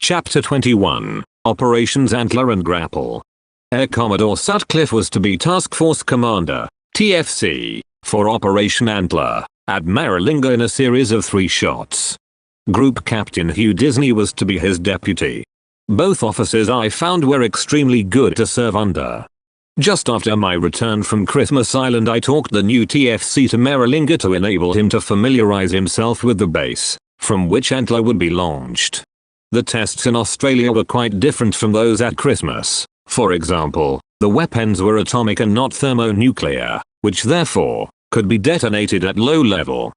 Chapter 21, Operations Antler and Grapple. Air Commodore Sutcliffe was to be Task Force Commander, TFC, for Operation Antler, at Maralinga in a series of 3 shots. Group Captain Hugh Disney was to be his deputy. Both officers I found were extremely good to serve under. Just after my return from Christmas Island, I talked the new TFC to Maralinga to enable him to familiarize himself with the base, from which Antler would be launched. The tests in Australia were quite different from those at Christmas. For example, the weapons were atomic and not thermonuclear, which therefore could be detonated at low level.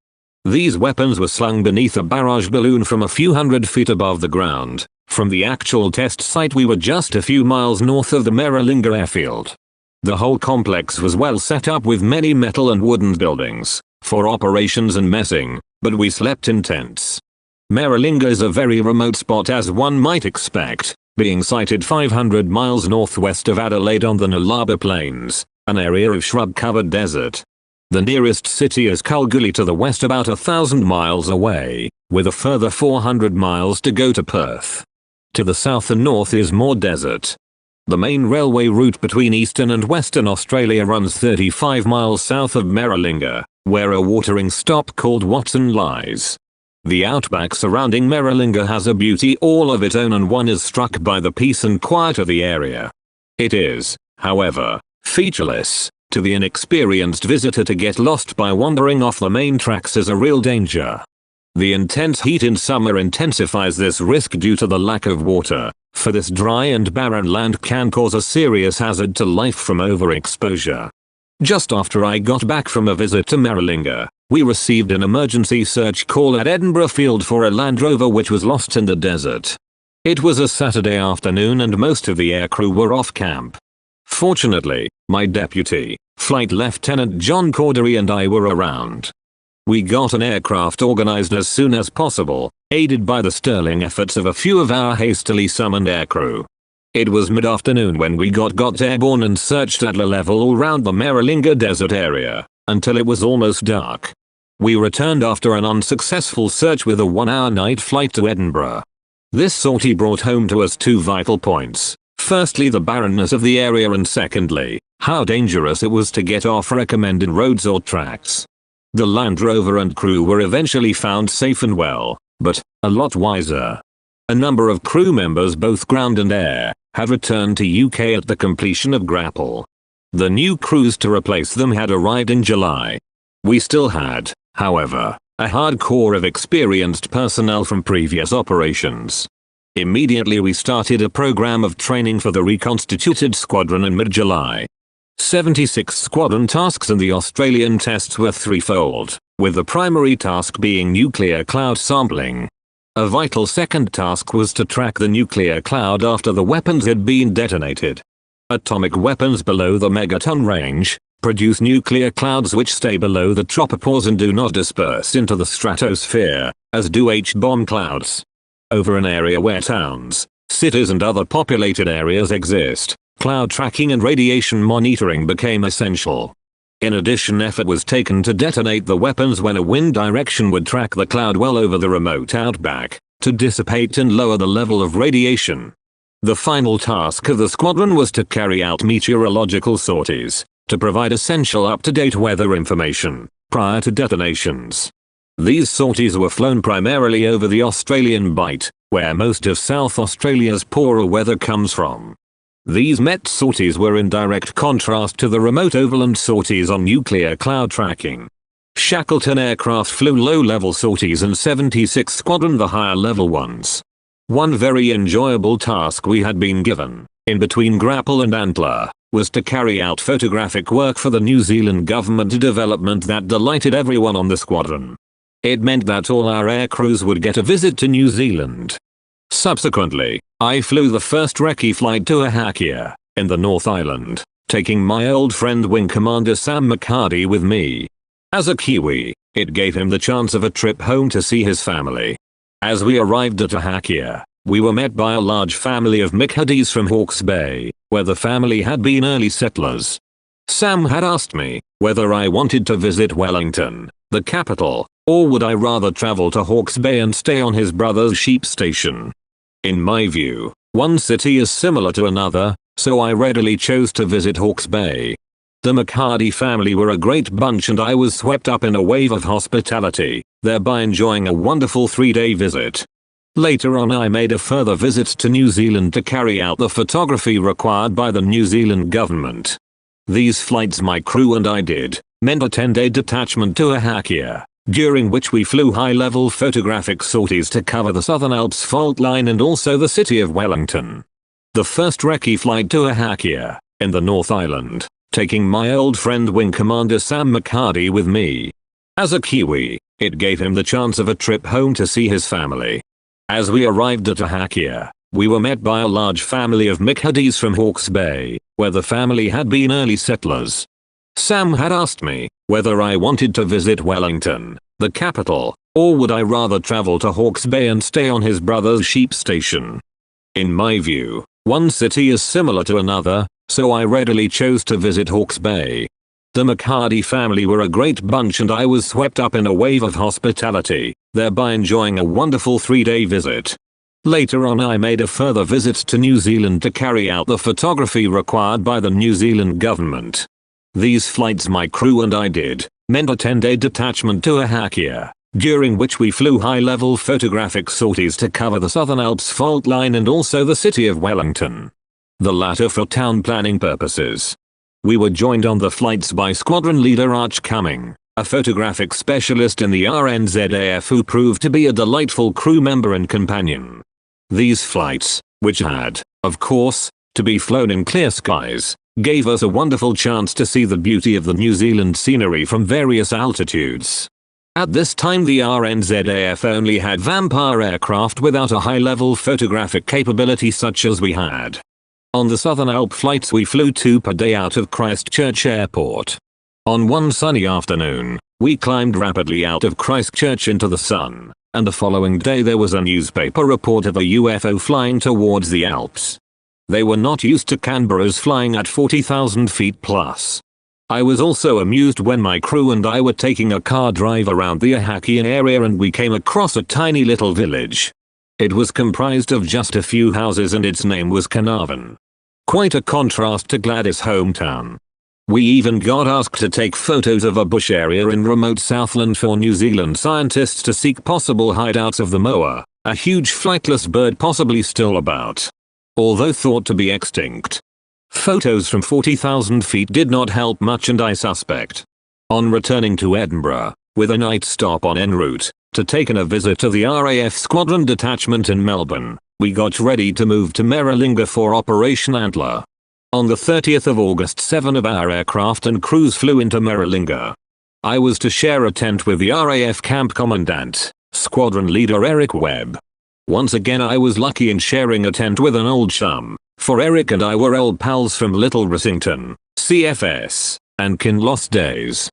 These weapons were slung beneath a barrage balloon from a few hundred feet above the ground. From the actual test site, we were just a few miles north of the Maralinga airfield. The whole complex was well set up with many metal and wooden buildings for operations and messing, but we slept in tents. Maralinga is a very remote spot, as one might expect, being sited 500 miles northwest of Adelaide on the Nullarbor Plains, an area of shrub-covered desert. The nearest city is Kalgoorlie to the west, about 1,000 miles away, with a further 400 miles to go to Perth. To the south and north is more desert. The main railway route between eastern and western Australia runs 35 miles south of Maralinga, where a watering stop called Watson lies. The outback surrounding Maralinga has a beauty all of its own, and one is struck by the peace and quiet of the area. It is, however, featureless. To the inexperienced visitor, to get lost by wandering off the main tracks is a real danger. The intense heat in summer intensifies this risk due to the lack of water, for this dry and barren land can cause a serious hazard to life from overexposure. Just after I got back from a visit to Maralinga, we received an emergency search call at Edinburgh Field for a Land Rover which was lost in the desert. It was a Saturday afternoon and most of the aircrew were off camp. Fortunately, my deputy, Flight Lieutenant John Cordery, and I were around. We got an aircraft organized as soon as possible, aided by the sterling efforts of a few of our hastily summoned aircrew. It was mid-afternoon when we got airborne and searched at a level all round the Maralinga desert area, until it was almost dark. We returned after an unsuccessful search with a 1-hour night flight to Edinburgh. This sortie brought home to us 2 vital points. Firstly, the barrenness of the area, and secondly, how dangerous it was to get off recommended roads or tracks. The Land Rover and crew were eventually found safe and well, but a lot wiser. A number of crew members, both ground and air, have returned to UK at the completion of Grapple. The new crews to replace them had arrived in July. We still had, however, a hard core of experienced personnel from previous operations. Immediately we started a program of training for the reconstituted squadron in mid-July. 76 squadron tasks and the Australian tests were threefold, with the primary task being nuclear cloud sampling. A vital second task was to track the nuclear cloud after the weapons had been detonated. Atomic weapons below the megaton range produce nuclear clouds which stay below the tropopause and do not disperse into the stratosphere, as do H-bomb clouds. Over an area where towns, cities and other populated areas exist, cloud tracking and radiation monitoring became essential. In addition, effort was taken to detonate the weapons when a wind direction would track the cloud well over the remote outback, to dissipate and lower the level of radiation. The final task of the squadron was to carry out meteorological sorties, to provide essential up-to-date weather information, prior to detonations. These sorties were flown primarily over the Australian Bight, where most of South Australia's poorer weather comes from. These MET sorties were in direct contrast to the remote overland sorties on nuclear cloud tracking. Shackleton aircraft flew low-level sorties and 76 Squadron the higher-level ones. One very enjoyable task we had been given, in between Grapple and Antler, was to carry out photographic work for the New Zealand government, a development that delighted everyone on the squadron. It meant that all our aircrews would get a visit to New Zealand. Subsequently, I flew the first recce flight to R.A.A.F, in the North Island, taking my old friend Wing Commander Sam McHardy with me. As a Kiwi, it gave him the chance of a trip home to see his family. As we arrived at R.A.A.F, we were met by a large family of McHardys from Hawke's Bay, where the family had been early settlers. Sam had asked me whether I wanted to visit Wellington, the capital, or would I rather travel to Hawke's Bay and stay on his brother's sheep station. In my view, one city is similar to another, so I readily chose to visit Hawke's Bay. The McHardy family were a great bunch and I was swept up in a wave of hospitality, thereby enjoying a wonderful 3-day visit. Later on I made a further visit to New Zealand to carry out the photography required by the New Zealand government. These flights my crew and I did meant a 10-day detachment to R.A.A.F, during which we flew high-level photographic sorties to cover the Southern Alps fault line and also the city of Wellington. The first recce flight to R.A.A.F, in the North Island, taking my old friend Wing Commander Sam McHardy with me. As a Kiwi, it gave him the chance of a trip home to see his family. As we arrived at R.A.A.F, we were met by a large family of McHardys from Hawke's Bay, where the family had been early settlers. Sam had asked me whether I wanted to visit Wellington, the capital, or would I rather travel to Hawke's Bay and stay on his brother's sheep station. In my view, one city is similar to another, so I readily chose to visit Hawke's Bay. The McHardy family were a great bunch and I was swept up in a wave of hospitality, thereby enjoying a wonderful 3-day visit. Later on I made a further visit to New Zealand to carry out the photography required by the New Zealand government. These flights my crew and I did meant a 10-day detachment to R.A.A.F, during which we flew high-level photographic sorties to cover the Southern Alps fault line and also the city of Wellington. The latter for town planning purposes. We were joined on the flights by Squadron Leader Arch Cumming, a photographic specialist in the R.A.A.F who proved to be a delightful crew member and companion. These flights, which had, of course, to be flown in clear skies, gave us a wonderful chance to see the beauty of the New Zealand scenery from various altitudes. At this time the R.A.A.F only had Vampire aircraft without a high-level photographic capability such as we had. On the Southern Alp flights we flew 2 per day out of Christchurch Airport. On one sunny afternoon, we climbed rapidly out of Christchurch into the sun, and the following day there was a newspaper report of a UFO flying towards the Alps. They were not used to Canberra's flying at 40,000 feet plus. I was also amused when my crew and I were taking a car drive around the R.A.A.F area and we came across a tiny little village. It was comprised of just a few houses and its name was Carnarvon. Quite a contrast to Gladys' hometown. We even got asked to take photos of a bush area in remote Southland for New Zealand scientists to seek possible hideouts of the moa, a huge flightless bird possibly still about, although thought to be extinct. Photos from 40,000 feet did not help much and I suspect. On returning to Edinburgh, with a night stop on en route, to take a visit to the R.A.A.F squadron detachment in Melbourne, we got ready to move to Maralinga for Operation Antler. On the 30th of August 7 of our aircraft and crews flew into Maralinga. I was to share a tent with the R.A.A.F camp commandant, squadron leader Eric Webb. Once again I was lucky in sharing a tent with an old chum, for Eric and I were old pals from Little Rissington, CFS, and Kinloss days.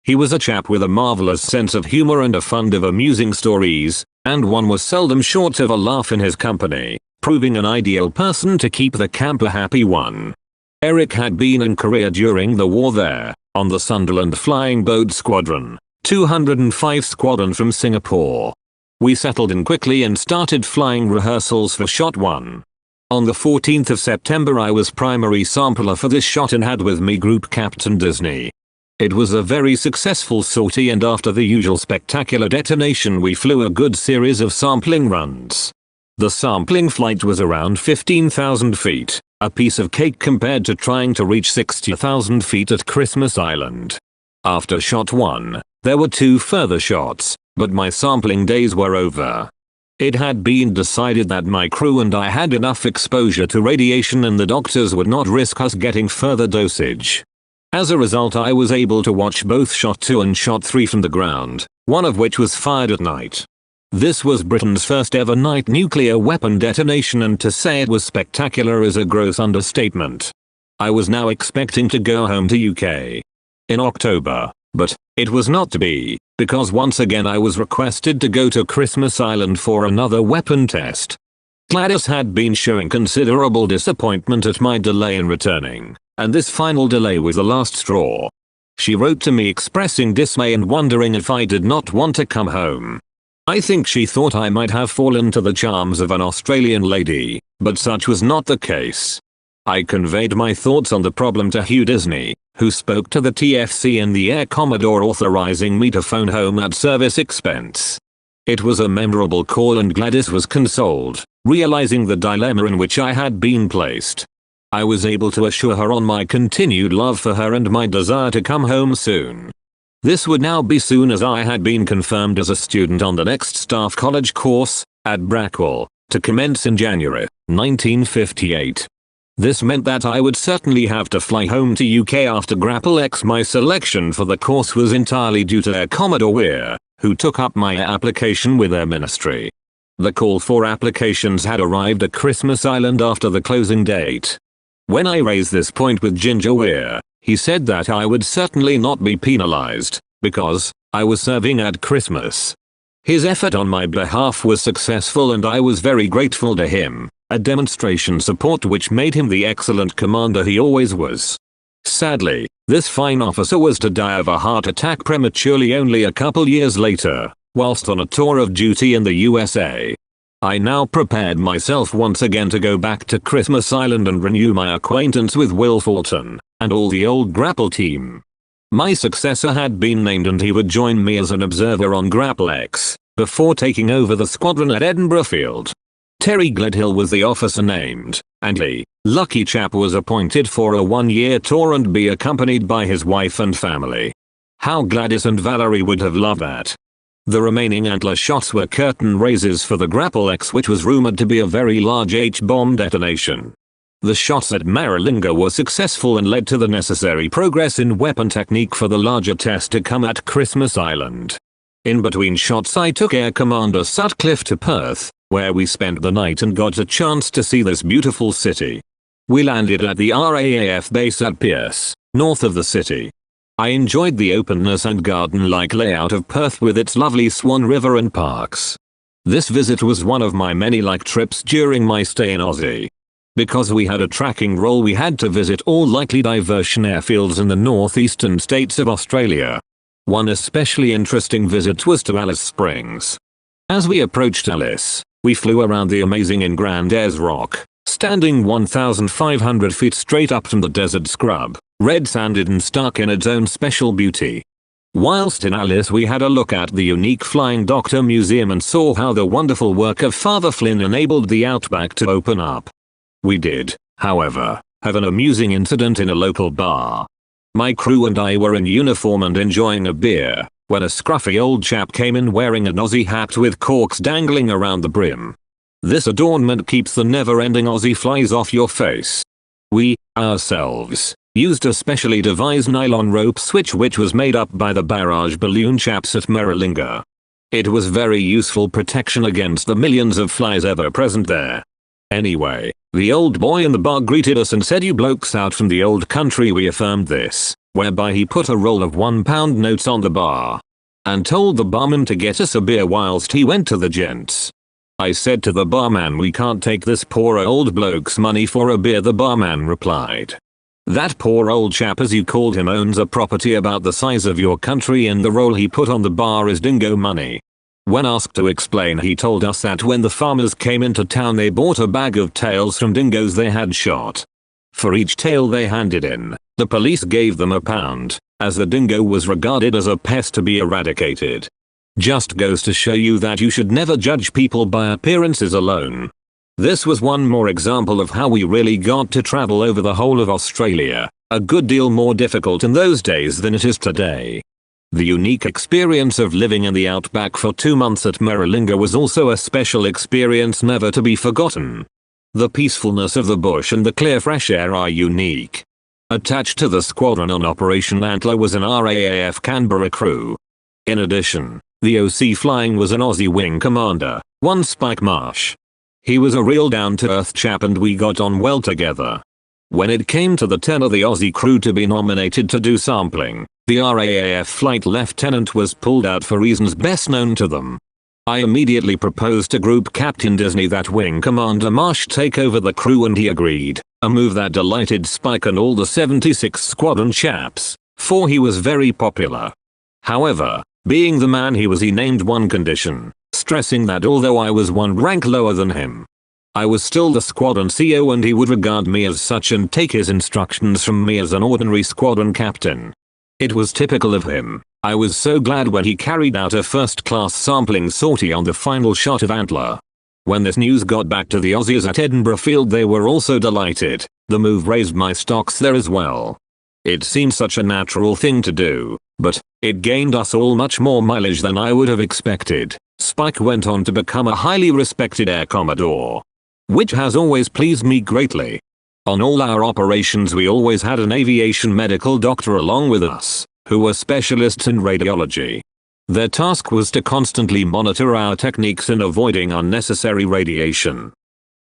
He was a chap with a marvelous sense of humor and a fund of amusing stories, and one was seldom short of a laugh in his company, proving an ideal person to keep the camp a happy one. Eric had been in Korea during the war there, on the Sunderland Flying Boat Squadron, 205 Squadron from Singapore. We settled in quickly and started flying rehearsals for Shot 1. On the 14th of September I was primary sampler for this shot and had with me Group Captain Disney. It was a very successful sortie and after the usual spectacular detonation we flew a good series of sampling runs. The sampling flight was around 15,000 feet, a piece of cake compared to trying to reach 60,000 feet at Christmas Island. After Shot 1, there were 2 further shots, but my sampling days were over. It had been decided that my crew and I had enough exposure to radiation and the doctors would not risk us getting further dosage. As a result I was able to watch both Shot 2 and Shot 3 from the ground, one of which was fired at night. This was Britain's first ever night nuclear weapon detonation and to say it was spectacular is a gross understatement. I was now expecting to go home to UK in October, but it was not to be, because once again I was requested to go to Christmas Island for another weapon test. Gladys had been showing considerable disappointment at my delay in returning, and this final delay was the last straw. She wrote to me expressing dismay and wondering if I did not want to come home. I think she thought I might have fallen to the charms of an Australian lady, but such was not the case. I conveyed my thoughts on the problem to Hugh Disney, who spoke to the TFC in the Air Commodore authorizing me to phone home at service expense. It was a memorable call and Gladys was consoled, realizing the dilemma in which I had been placed. I was able to assure her on my continued love for her and my desire to come home soon. This would now be soon as I had been confirmed as a student on the next staff college course, at Grapple, to commence in January 1958. This meant that I would certainly have to fly home to UK after Grapple X. My selection for the course was entirely due to Air Commodore R.A.A.F, who took up my application with their ministry. The call for applications had arrived at Christmas Island after the closing date. When I raised this point with Ginger R.A.A.F, he said that I would certainly not be penalized, because I was serving at Christmas. His effort on my behalf was successful and I was very grateful to him, a demonstration support which made him the excellent commander he always was. Sadly, this fine officer was to die of a heart attack prematurely only a couple years later, whilst on a tour of duty in the USA. I now prepared myself once again to go back to Christmas Island and renew my acquaintance with Will Fulton, and all the old Grapple team. My successor had been named and he would join me as an observer on Grapple X, before taking over the squadron at Edinburgh Field. Terry Gledhill was the officer named, and he, lucky chap, was appointed for a 1-year tour and be accompanied by his wife and family. How Gladys and Valerie would have loved that. The remaining Antler shots were curtain raises for the Grapple X, which was rumored to be a very large H-bomb detonation. The shots at Maralinga were successful and led to the necessary progress in weapon technique for the larger test to come at Christmas Island. In between shots I took Air Commander Sutcliffe to Perth, where we spent the night and got a chance to see this beautiful city. We landed at the R.A.A.F base at Pearce, north of the city. I enjoyed the openness and garden-like layout of Perth with its lovely Swan River and parks. This visit was one of my many like trips during my stay in Aussie. Because we had a tracking role, we had to visit all likely diversion airfields in the northeastern states of Australia. One especially interesting visit was to Alice Springs. As we approached Alice, we flew around the amazing in Grand Ayers Rock, standing 1,500 feet straight up from the desert scrub, red-sanded and stark in its own special beauty. Whilst in Alice we had a look at the unique Flying Doctor Museum and saw how the wonderful work of Father Flynn enabled the outback to open up. We did, however, have an amusing incident in a local bar. My crew and I were in uniform and enjoying a beer, when a scruffy old chap came in wearing an Aussie hat with corks dangling around the brim. This adornment keeps the never-ending Aussie flies off your face. We, ourselves, used a specially devised nylon rope switch which was made up by the barrage balloon chaps at Maralinga. It was very useful protection against the millions of flies ever present there. Anyway, the old boy in the bar greeted us and said, "You blokes out from the old country." We affirmed this, whereby he put a roll of £1 notes on the bar, and told the barman to get us a beer whilst he went to the gents. I said to the barman, "We can't take this poor old bloke's money for a beer." The barman replied, "That poor old chap, as you called him, owns a property about the size of your country and the roll he put on the bar is dingo money." When asked to explain, he told us that when the farmers came into town they bought a bag of tails from dingoes they had shot. For each tail they handed in, the police gave them £1, as the dingo was regarded as a pest to be eradicated. Just goes to show you that you should never judge people by appearances alone. This was one more example of how we really got to travel over the whole of Australia, a good deal more difficult in those days than it is today. The unique experience of living in the outback for 2 months at Maralinga was also a special experience never to be forgotten. The peacefulness of the bush and the clear fresh air are unique. Attached to the squadron on Operation Antler was an R.A.A.F Canberra crew. In addition, the OC flying was an Aussie wing commander, one Spike Marsh. He was a real down-to-earth chap and we got on well together. When it came to the turn of the Aussie crew to be nominated to do sampling, the R.A.A.F flight lieutenant was pulled out for reasons best known to them. I immediately proposed to Group Captain Disney that Wing Commander Marsh take over the crew and he agreed, a move that delighted Spike and all the 76 squadron chaps, for he was very popular. However, being the man he was, he named one condition: stressing that although I was one rank lower than him, I was still the squadron CO and he would regard me as such and take his instructions from me as an ordinary squadron captain. It was typical of him. I was so glad when he carried out a first-class sampling sortie on the final shot of Antler. When this news got back to the Aussies at Edinburgh Field, they were also delighted. The move raised my stocks there as well. It seemed such a natural thing to do, but it gained us all much more mileage than I would have expected. Spike went on to become a highly respected Air Commodore, which has always pleased me greatly. On all our operations we always had an aviation medical doctor along with us, who were specialists in radiology. Their task was to constantly monitor our techniques in avoiding unnecessary radiation.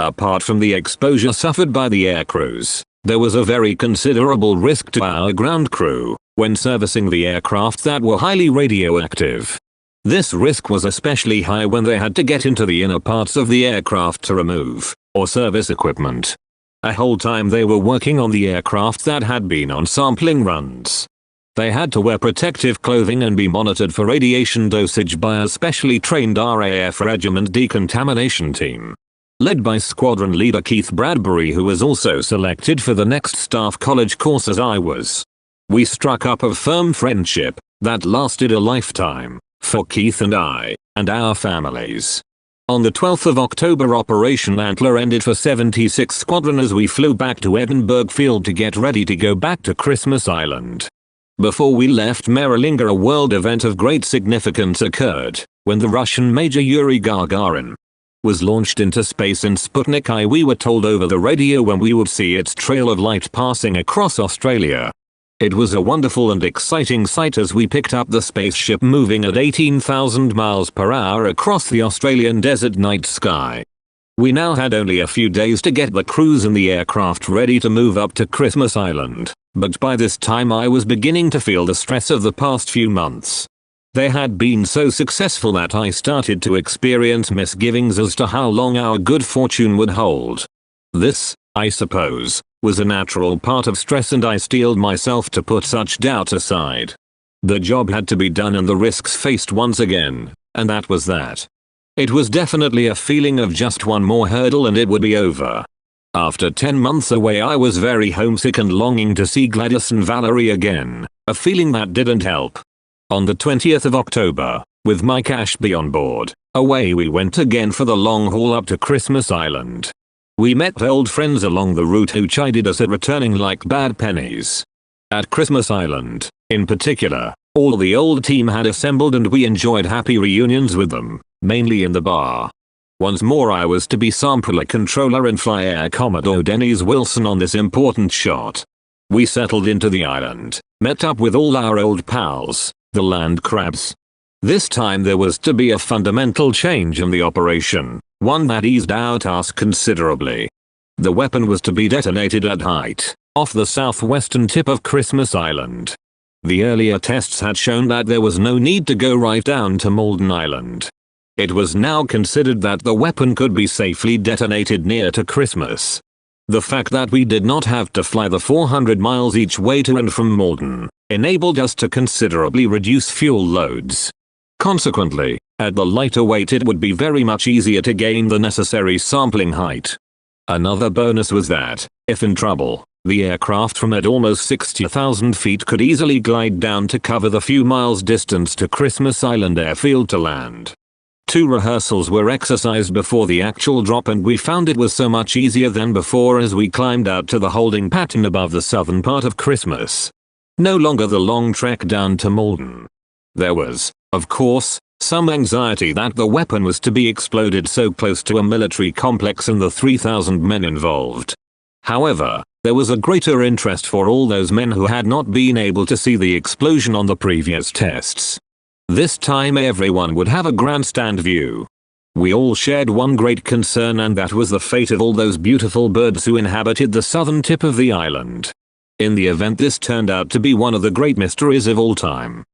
Apart from the exposure suffered by the air crews, there was a very considerable risk to our ground crew when servicing the aircraft that were highly radioactive. This risk was especially high when they had to get into the inner parts of the aircraft to remove or service equipment. A whole time they were working on the aircraft that had been on sampling runs. They had to wear protective clothing and be monitored for radiation dosage by a specially trained R.A.A.F regiment decontamination team, led by squadron leader Keith Bradbury, who was also selected for the next staff college course as I was. We struck up a firm friendship that lasted a lifetime for Keith and I and our families. On the 12th of October, Operation Antler ended for 76 Squadron as we flew back to Edinburgh Field to get ready to go back to Christmas Island. Before we left Marilinga, a world event of great significance occurred when the Russian Major Yuri Gagarin was launched into space in Sputnik I. We were told over the radio when we would see its trail of light passing across Australia. It was a wonderful and exciting sight as we picked up the spaceship moving at 18,000 miles per hour across the Australian desert night sky. We now had only a few days to get the crews and the aircraft ready to move up to Christmas Island, but by this time I was beginning to feel the stress of the past few months. They had been so successful that I started to experience misgivings as to how long our good fortune would hold. This, I suppose, was a natural part of stress, and I steeled myself to put such doubt aside. The job had to be done and the risks faced once again, and that was that. It was definitely a feeling of just one more hurdle and it would be over. After 10 months away, I was very homesick and longing to see Gladys and Valerie again, a feeling that didn't help. On the 20th of October, with Mike Ashby on board, away we went again for the long haul up to Christmas Island. We met old friends along the route who chided us at returning like bad pennies. At Christmas Island, in particular, all the old team had assembled and we enjoyed happy reunions with them, mainly in the bar. Once more I was to be sampler controller and fly Air Commodore Dennis Wilson on this important shot. We settled into the island, met up with all our old pals, the land crabs. This time there was to be a fundamental change in the operation, one that eased our task considerably. The weapon was to be detonated at height, off the southwestern tip of Christmas Island. The earlier tests had shown that there was no need to go right down to Malden Island. It was now considered that the weapon could be safely detonated near to Christmas. The fact that we did not have to fly the 400 miles each way to and from Malden enabled us to considerably reduce fuel loads. Consequently, at the lighter weight it would be very much easier to gain the necessary sampling height. Another bonus was that, if in trouble, the aircraft from at almost 60,000 feet could easily glide down to cover the few miles distance to Christmas Island airfield to land. 2 rehearsals were exercised before the actual drop and we found it was so much easier than before as we climbed out to the holding pattern above the southern part of Christmas. No longer the long trek down to Malden. There was, of course, some anxiety that the weapon was to be exploded so close to a military complex and the 3,000 men involved. However, there was a greater interest for all those men who had not been able to see the explosion on the previous tests. This time everyone would have a grandstand view. We all shared one great concern, and that was the fate of all those beautiful birds who inhabited the southern tip of the island. In the event, this turned out to be one of the great mysteries of all time.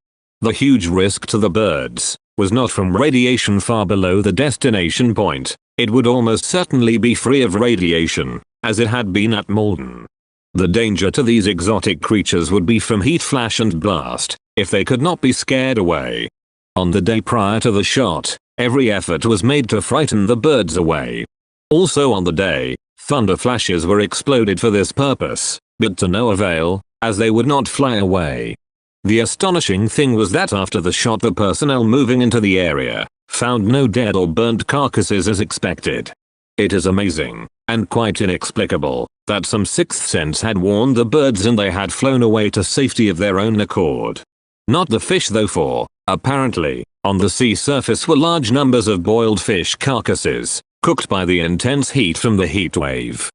The huge risk to the birds was not from radiation far below the destination point. It would almost certainly be free of radiation, as it had been at Malden. The danger to these exotic creatures would be from heat flash and blast, if they could not be scared away. On the day prior to the shot, Every effort was made to frighten the birds away. Also on the day, thunder flashes were exploded for this purpose, but to no avail, as they would not fly away. The astonishing thing was that after the shot, the personnel moving into the area found no dead or burnt carcasses as expected. It is amazing, and quite inexplicable, that some sixth sense had warned the birds and they had flown away to safety of their own accord. Not the fish though, for, apparently, on the sea surface were large numbers of boiled fish carcasses, cooked by the intense heat from the heat wave.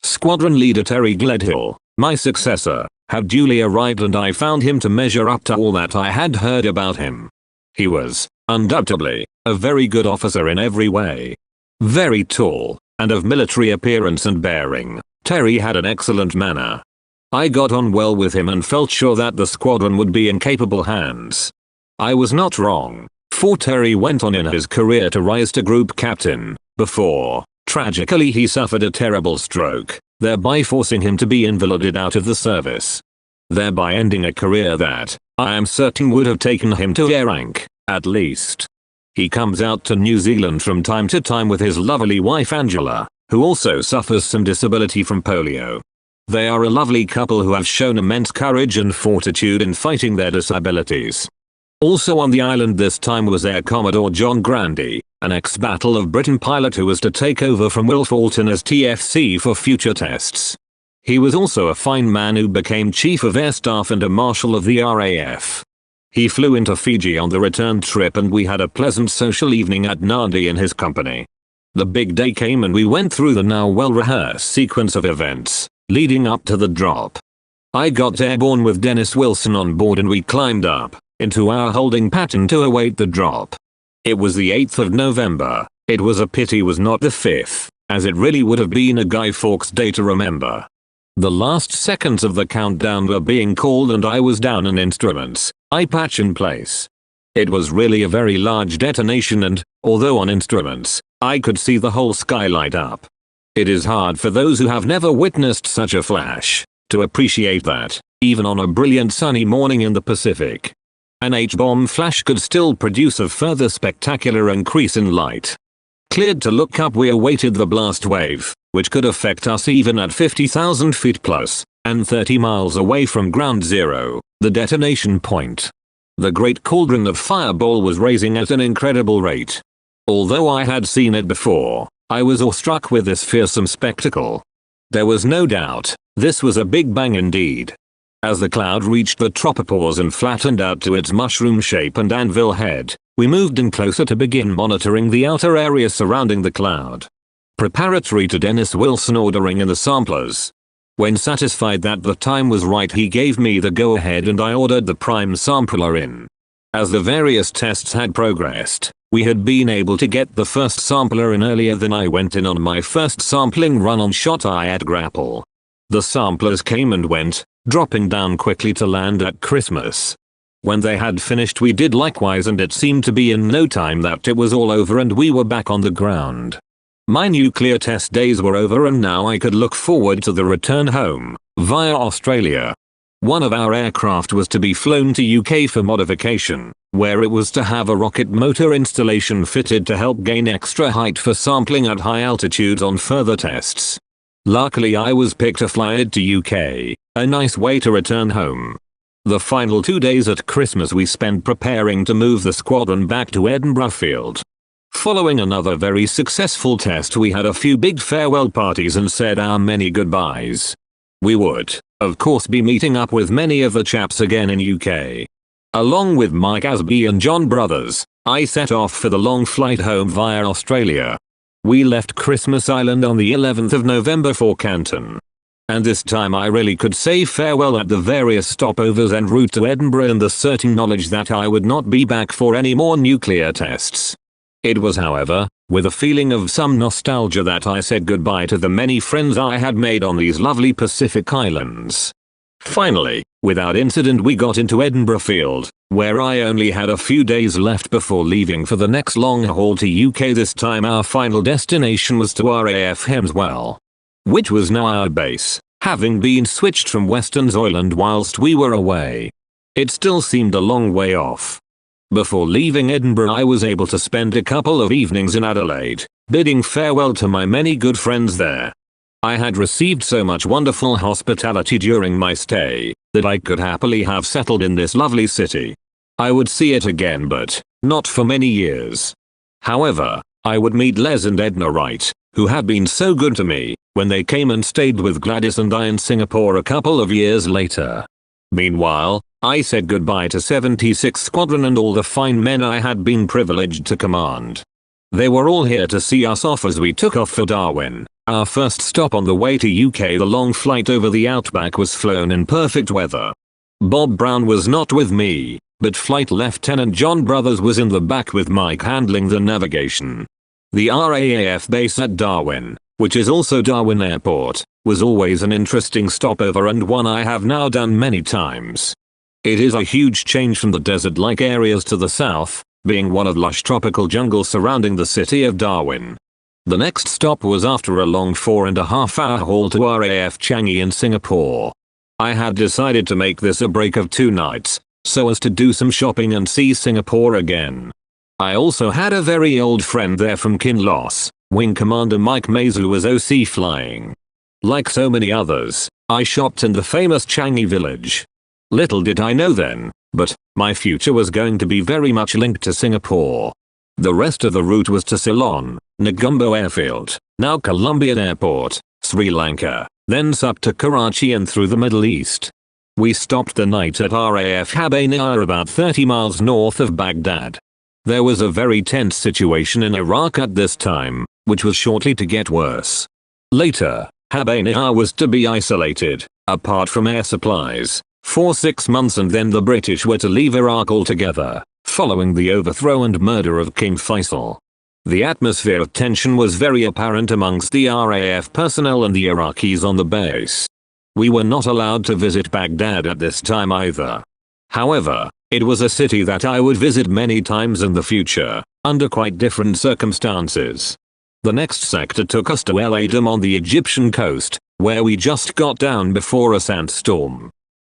Squadron leader Terry Gledhill, my successor, had duly arrived and I found him to measure up to all that I had heard about him. He was, undoubtedly, a very good officer in every way. Very tall, and of military appearance and bearing, Terry had an excellent manner. I got on well with him and felt sure that the squadron would be in capable hands. I was not wrong, for Terry went on in his career to rise to group captain, before, tragically, he suffered a terrible stroke, thereby forcing him to be invalided out of the service. Thereby ending a career that, I am certain, would have taken him to air rank, at least. He comes out to New Zealand from time to time with his lovely wife Angela, who also suffers some disability from polio. They are a lovely couple who have shown immense courage and fortitude in fighting their disabilities. Also on the island this time was Air Commodore John Grandy, an ex-Battle of Britain pilot who was to take over from Will Fulton as TFC for future tests. He was also a fine man who became Chief of Air Staff and a Marshal of the R.A.A.F. He flew into Fiji on the return trip and we had a pleasant social evening at Nadi in his company. The big day came and we went through the now well-rehearsed sequence of events, leading up to the drop. I got airborne with Dennis Wilson on board and we climbed up into our holding pattern to await the drop. It was the 8th of November. It was a pity was not the 5th, as it really would have been a Guy Fawkes day to remember. The last seconds of the countdown were being called and I was down on instruments, eye patch in place. It was really a very large detonation and, although on instruments, I could see the whole sky light up. It is hard for those who have never witnessed such a flash to appreciate that, even on a brilliant sunny morning in the Pacific, an H-bomb flash could still produce a further spectacular increase in light. Cleared to look up, we awaited the blast wave, which could affect us even at 50,000 feet plus, and 30 miles away from ground zero, the detonation point. The great cauldron of fireball was raising at an incredible rate. Although I had seen it before, I was awestruck with this fearsome spectacle. There was no doubt, this was a big bang indeed. As the cloud reached the tropopause and flattened out to its mushroom shape and anvil head, we moved in closer to begin monitoring the outer area surrounding the cloud. Preparatory to Dennis Wilson ordering in the samplers. When satisfied that the time was right, he gave me the go-ahead and I ordered the prime sampler in. As the various tests had progressed, we had been able to get the first sampler in earlier than I went in on my first sampling run on Shot-Eye at Grapple. The samplers came and went, dropping down quickly to land at Christmas. When they had finished, we did likewise and it seemed to be in no time that it was all over and we were back on the ground. My nuclear test days were over and now I could look forward to the return home, via Australia. One of our aircraft was to be flown to UK for modification, where it was to have a rocket motor installation fitted to help gain extra height for sampling at high altitudes on further tests. Luckily I was picked to fly it to UK, a nice way to return home. The final 2 days at Christmas we spent preparing to move the squadron back to Edinburgh Field. Following another very successful test, we had a few big farewell parties and said our many goodbyes. We would, of course, be meeting up with many of the chaps again in UK. Along with Mike Asby and John Brothers, I set off for the long flight home via Australia. We left Christmas Island on the 11th of November for Canton. And this time I really could say farewell at the various stopovers en route to Edinburgh in the certain knowledge that I would not be back for any more nuclear tests. It was, however, with a feeling of some nostalgia that I said goodbye to the many friends I had made on these lovely Pacific islands. Finally, without incident, we got into Edinburgh Field, where I only had a few days left before leaving for the next long haul to UK. This time our final destination was to R.A.A.F Hemswell, which was now our base, having been switched from Western Zoyland whilst we were away. It still seemed a long way off. Before leaving Edinburgh, I was able to spend a couple of evenings in Adelaide, bidding farewell to my many good friends there. I had received so much wonderful hospitality during my stay that I could happily have settled in this lovely city. I would see it again, but not for many years. However, I would meet Les and Edna Wright, who had been so good to me, when they came and stayed with Gladys and I in Singapore a couple of years later. Meanwhile, I said goodbye to 76th Squadron and all the fine men I had been privileged to command. They were all here to see us off as we took off for Darwin, our first stop on the way to UK. The long flight over the outback was flown in perfect weather. Bob Brown was not with me, but Flight Lieutenant John Brothers was in the back with Mike handling the navigation. The R.A.A.F base at Darwin, which is also Darwin Airport, was always an interesting stopover and one I have now done many times. It is a huge change from the desert-like areas to the south, being one of lush tropical jungle surrounding the city of Darwin. The next stop was after a long 4.5-hour haul to R.A.F Changi in Singapore. I had decided to make this a break of 2 nights, so as to do some shopping and see Singapore again. I also had a very old friend there from Kinloss, Wing Commander Mike Mays, who was OC flying. Like so many others, I shopped in the famous Changi village. Little did I know then, but my future was going to be very much linked to Singapore. The rest of the route was to Ceylon, Negombo Airfield, now Colombian Airport, Sri Lanka, then up to Karachi and through the Middle East. We stopped the night at R.A.F Habaniyah, about 30 miles north of Baghdad. There was a very tense situation in Iraq at this time, which was shortly to get worse. Later, Habaniyah was to be isolated, apart from air supplies, for 6 months, and then the British were to leave Iraq altogether, following the overthrow and murder of King Faisal. The atmosphere of tension was very apparent amongst the R.A.F personnel and the Iraqis on the base. We were not allowed to visit Baghdad at this time either. However, it was a city that I would visit many times in the future, under quite different circumstances. The next sector took us to El Adam on the Egyptian coast, where we just got down before a sandstorm.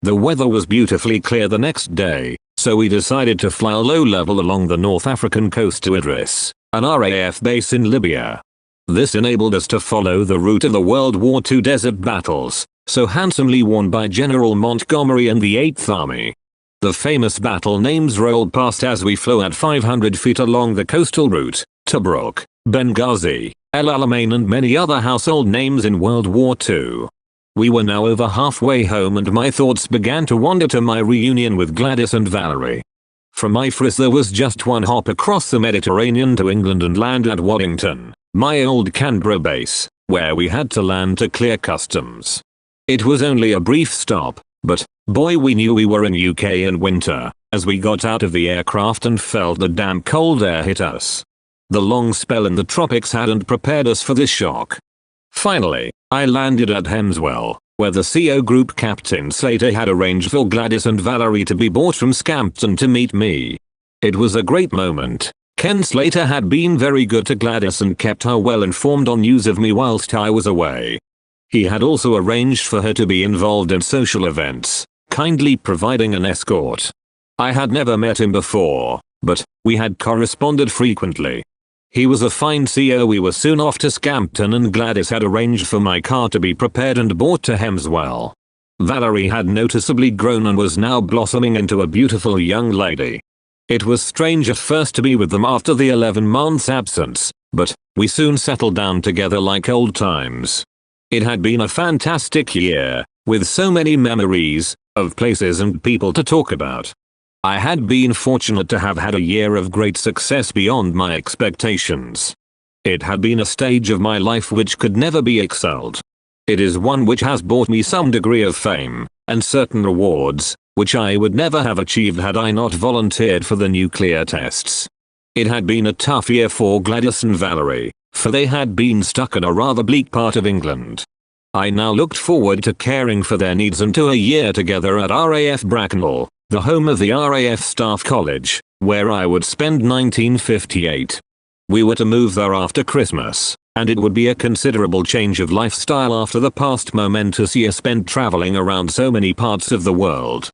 The weather was beautifully clear the next day, so we decided to fly low level along the North African coast to Idris, an R.A.F base in Libya. This enabled us to follow the route of the World War II desert battles, so handsomely won by General Montgomery and the 8th Army. The famous battle names rolled past as we flew at 500 feet along the coastal route, Tobruk, Benghazi, El Alamein, and many other household names in World War II. We were now over halfway home and my thoughts began to wander to my reunion with Gladys and Valerie. From Ifris there was just one hop across the Mediterranean to England and land at Waddington, my old Canberra base, where we had to land to clear customs. It was only a brief stop, but boy, we knew we were in UK in winter, as we got out of the aircraft and felt the damp cold air hit us. The long spell in the tropics hadn't prepared us for this shock. Finally, I landed at Hemswell, where the CO Group Captain Slater had arranged for Gladys and Valerie to be brought from Scampton to meet me. It was a great moment. Ken Slater had been very good to Gladys and kept her well informed on news of me whilst I was away. He had also arranged for her to be involved in social events, kindly providing an escort. I had never met him before, but we had corresponded frequently. He was a fine CO. We were soon off to Scampton and Gladys had arranged for my car to be prepared and brought to Hemswell. Valerie had noticeably grown and was now blossoming into a beautiful young lady. It was strange at first to be with them after the 11 months absence, but we soon settled down together like old times. It had been a fantastic year, with so many memories, of places and people to talk about. I had been fortunate to have had a year of great success beyond my expectations. It had been a stage of my life which could never be excelled. It is one which has brought me some degree of fame, and certain rewards, which I would never have achieved had I not volunteered for the nuclear tests. It had been a tough year for Gladys and Valerie, for they had been stuck in a rather bleak part of England. I now looked forward to caring for their needs and to a year together at R.A.F Bracknell, the home of the R.A.F Staff College, where I would spend 1958. We were to move there after Christmas, and it would be a considerable change of lifestyle after the past momentous year spent traveling around so many parts of the world.